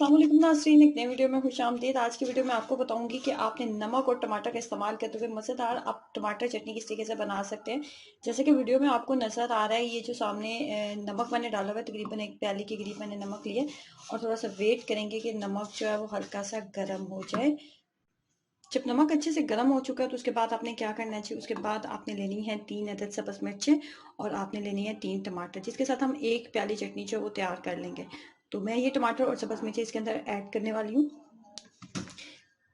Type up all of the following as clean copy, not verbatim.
अस्सलाम वालेकुम नाज़रीन, एक नई वीडियो में खुशामदीद। आज की वीडियो में आपको बताऊंगी कि आपने नमक और टमाटर का इस्तेमाल करते हुए मज़ेदार आप टमाटर चटनी किस तरीके से बना सकते हैं। जैसे कि वीडियो में आपको नज़र आ रहा है, ये जो सामने नमक मैंने डाला हुआ है, तकरीबन एक प्याली के करीब मैंने नमक लिया और थोड़ा सा वेट करेंगे कि नमक जो है वो हल्का सा गर्म हो जाए। जब नमक अच्छे से गर्म हो चुका है तो उसके बाद आपने क्या करना चाहिए, उसके बाद आपने लेनी है 3 अदद सब्ज़ मिर्चें और आपने लेनी है 3 टमाटर, जिसके साथ हम एक प्याली चटनी जो है वो तैयार कर लेंगे। तो मैं ये टमाटर और सब्ज़ मिर्चें इसके अंदर ऐड करने वाली हूँ।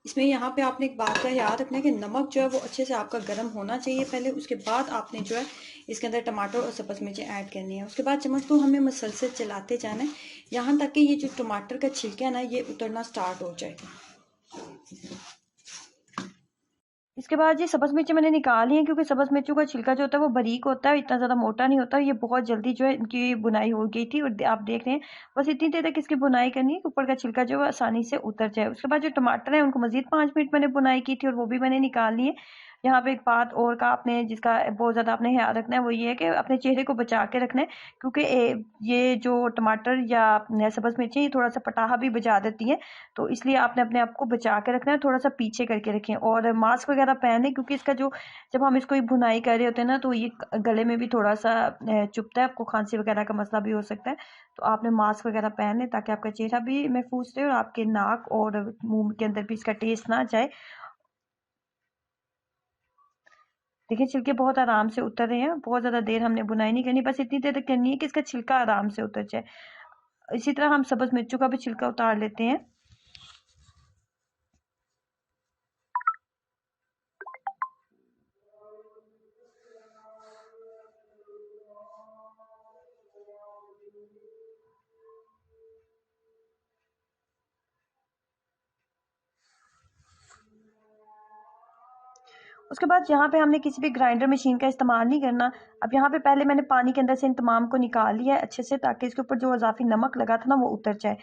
इसमें यहाँ पे आपने एक बात का याद रखना है कि नमक जो है वो अच्छे से आपका गर्म होना चाहिए पहले, उसके बाद आपने जो है इसके अंदर टमाटर और सब्ज़ मिर्चें ऐड करनी है। उसके बाद चम्मच को हमें मुसलसल चलाते जाना है यहाँ तक कि ये जो टमाटर का छिलका है ना ये उतरना स्टार्ट हो जाए। इसके बाद ये सब्ज़ मिर्ची मैंने निकाली है क्योंकि सब्ज़ मिर्चों का छिलका जो होता है वो बारीक होता है, इतना ज़्यादा मोटा नहीं होता। ये बहुत जल्दी जो है इनकी बुनाई हो गई थी और आप देख रहे हैं बस इतनी देर तक इसकी बुनाई करनी है कि ऊपर का छिलका जो है आसानी से उतर जाए। उसके बाद जो टमाटर है उनको मज़ीद 5 मिनट मैंने बुनाई की थी और वो भी मैंने निकाल ली है। यहाँ पे एक बात और का आपने जिसका बहुत ज़्यादा आपने ख्याल रखना है वो ये है कि अपने चेहरे को बचा के रखना है, क्योंकि ये जो टमाटर या सब्ज़ मिर्ची ये थोड़ा सा पटाखा भी बजा देती है, तो इसलिए आपने अपने आप को बचा के रखना है, थोड़ा सा पीछे करके रखें और मास्क वगैरह पहने, क्योंकि इसका जो जब हम इसको भुनाई कर रहे होते हैं ना तो ये गले में भी थोड़ा सा चुभता है, आपको खांसी वगैरह का मसला भी हो सकता है। तो आपने मास्क वगैरह पहन लें ताकि आपका चेहरा भी महफूज रहे और आपके नाक और मुंह के अंदर भी इसका टेस्ट ना जाए। देखिए छिलके बहुत आराम से उतर रहे हैं, बहुत ज़्यादा देर हमने बुनाई नहीं करनी, बस इतनी देर तक करनी है कि इसका छिलका आराम से उतर जाए। इसी तरह हम सब्ज़ मिर्चों का भी छिलका उतार लेते हैं। उसके बाद यहाँ पे हमने किसी भी ग्राइंडर मशीन का इस्तेमाल नहीं करना। अब यहाँ पे पहले मैंने पानी के अंदर से इन तमाम को निकाल लिया है अच्छे से, ताकि इसके ऊपर जो इजाफी नमक लगा था ना वो उतर जाए।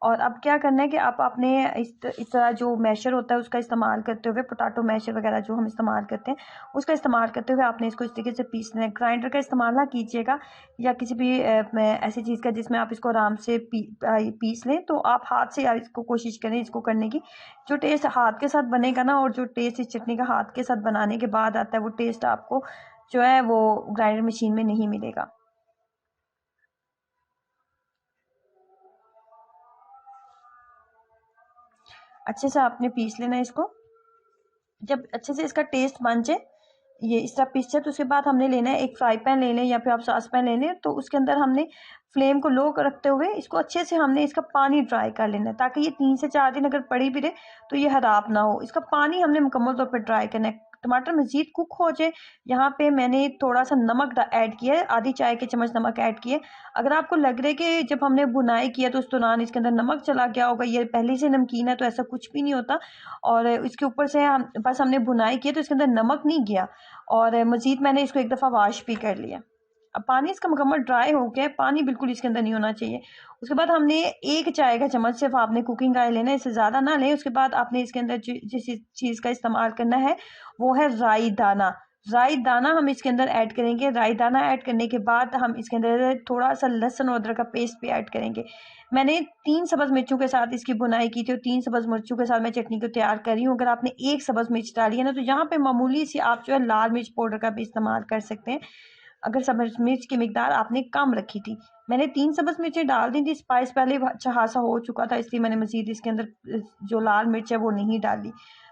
और अब क्या करना है कि आप अपने इस तरह जो मैशर होता है उसका इस्तेमाल करते हुए, पोटैटो मैशर वगैरह जो हम इस्तेमाल करते हैं उसका इस्तेमाल करते हुए आपने इसको इस तरीके से पीसना है। ग्राइंडर का इस्तेमाल ना कीजिएगा या किसी भी ऐसी चीज़ का जिसमें आप इसको आराम से पीस लें, तो आप हाथ से इसको कोशिश करें इसको करने की। जो टेस्ट हाथ के साथ बनेगा ना और जो टेस्ट इस चटनी का हाथ के साथ बनाने के बाद आता है वो टेस्ट आपको जो है वो ग्राइंडर मशीन में नहीं मिलेगा। अच्छे से आपने पीस लेना है इसको। जब अच्छे से इसका टेस्ट बन जाए, ये इस तरह पीस जाए, तो उसके बाद हमने लेना है एक फ्राई पैन ले लें या फिर आप सॉस पैन ले लें, तो उसके अंदर हमने फ्लेम को लो रखते हुए इसको अच्छे से हमने इसका पानी ड्राई कर लेना है, ताकि ये 3 से 4 दिन अगर पड़ी भी रहे तो ये खराब ना हो। इसका पानी हमने मुकम्मल तौर पर ड्राई करना है। टमाटर मज़ीद कुक हो जाए, यहाँ पे मैंने थोड़ा सा नमक ऐड किया है, आधी चाय के चम्मच नमक ऐड किया है। अगर आपको लग रहा है कि जब हमने बुनाई किया तो उस दौरान इसके अंदर नमक चला गया होगा, ये पहले से नमकीन है, तो ऐसा कुछ भी नहीं होता। और इसके ऊपर से हम बस हमने बुनाई की तो इसके अंदर नमक नहीं गया और मज़ीद मैंने इसको एक दफ़ा वॉश भी कर लिया। अब पानी इसका मुकम्मल ड्राई हो गया है, पानी बिल्कुल इसके अंदर नहीं होना चाहिए। उसके बाद हमने 1 चाय का चम्मच सिर्फ आपने कुकिंग ऑयल लेना है, इससे ज़्यादा ना लें। उसके बाद आपने इसके अंदर जिस चीज़ का इस्तेमाल करना है वो है राई दाना। राई दाना हम इसके अंदर ऐड करेंगे। राई दाना ऐड करने के बाद हम इसके अंदर थोड़ा सा लहसुन और अदरक का पेस्ट भी ऐड करेंगे। मैंने 3 सब्ज़ मिर्चों के साथ इसकी बुनाई की थी और 3 सब्ज़ मिर्चों के साथ मैं चटनी को तैयार कर रही हूँ। अगर आपने 1 सब्ज़ मिर्च डाली है ना तो यहाँ पे मामूली सी आप जो है लाल मिर्च पाउडर का भी इस्तेमाल कर सकते हैं, अगर सब्ज़ मिर्च की मिकदार आपने कम रखी थी। मैंने 3 सब्ज़ मिर्चें डाल दी थी, स्पाइस पहले अच्छा खासा हो चुका था, इसलिए मैंने मज़ीद इसके अंदर जो लाल मिर्च है वो नहीं डाली।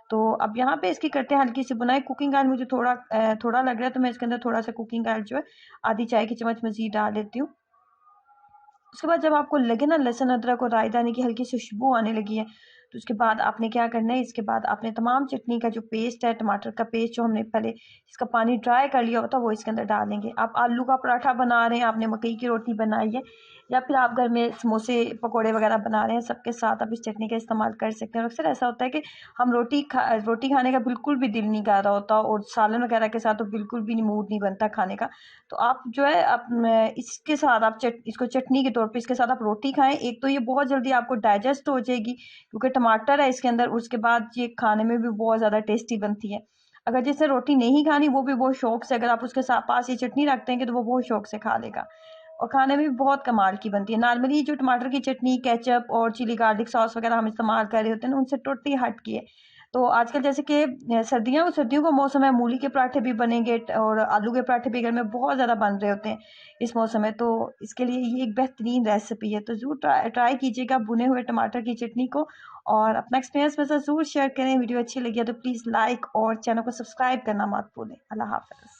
तो अब यहाँ पे इसकी करते हैं हल्की सी बुनाई। कुकिंग ऑयल मुझे थोड़ा लग रहा है, तो मैं इसके अंदर थोड़ा सा कुकिंग ऑयल जो है आधी चाय की चम्मच मज़ीद डाल लेती हूँ। उसके बाद जब आपको लगे ना लहसुन अदरक और राई दाने की हल्की सी खुशबू आने लगी है, तो उसके बाद आपने क्या करना है, इसके बाद आपने तमाम चटनी का जो पेस्ट है, टमाटर का पेस्ट जो हमने पहले इसका पानी ड्राई कर लिया होता है वो इसके अंदर डालेंगे। आप आलू का पराठा बना रहे हैं, आपने मकई की रोटी बनाई है या फिर आप घर में समोसे पकौड़े वगैरह बना रहे हैं, सबके साथ आप इस चटनी का इस्तेमाल कर सकते हैं। और अक्सर ऐसा होता है कि हम रोटी खाने का बिल्कुल भी दिल नहीं कर रहा होता और सालन वगैरह के साथ तो बिल्कुल भी मूड नहीं बनता खाने का, तो आप जो है आप इसके साथ आप इसको चटनी के तौर पे इसके साथ आप रोटी खाएं। एक तो ये बहुत जल्दी आपको डाइजेस्ट हो जाएगी क्योंकि टमाटर है इसके अंदर, उसके बाद ये खाने में भी बहुत ज़्यादा टेस्टी बनती है। अगर जिसे रोटी नहीं खानी वो भी बहुत शौक से, अगर आप उसके साथ पास ये चटनी रखते हैं तो वो बहुत शौक से खा लेगा। और खाने में भी बहुत कमाल की बनती है। नॉर्मली जो टमाटर की चटनी, केचप और चिली गार्लिक सॉस वगैरह हम इस्तेमाल कर रहे होते हैं ना, उनसे टोटली हट के है। तो आजकल जैसे कि सर्दियों का मौसम है, मूली के पराठे भी बनेंगे और आलू के पराठे भी घर में बहुत ज़्यादा बन रहे होते हैं इस मौसम में। तो इसके लिए ये एक बेहतरीन रेसिपी है, तो ज़रूर ट्राई कीजिएगा भुने हुए टमाटर की चटनी को। और अपना एक्सपीरियंस मेरे साथ ज़रूर शेयर करें। वीडियो अच्छी लगी है तो प्लीज़ लाइक और चैनल को सब्सक्राइब करना मत भूलें। अल्लाह हाफ़िज़।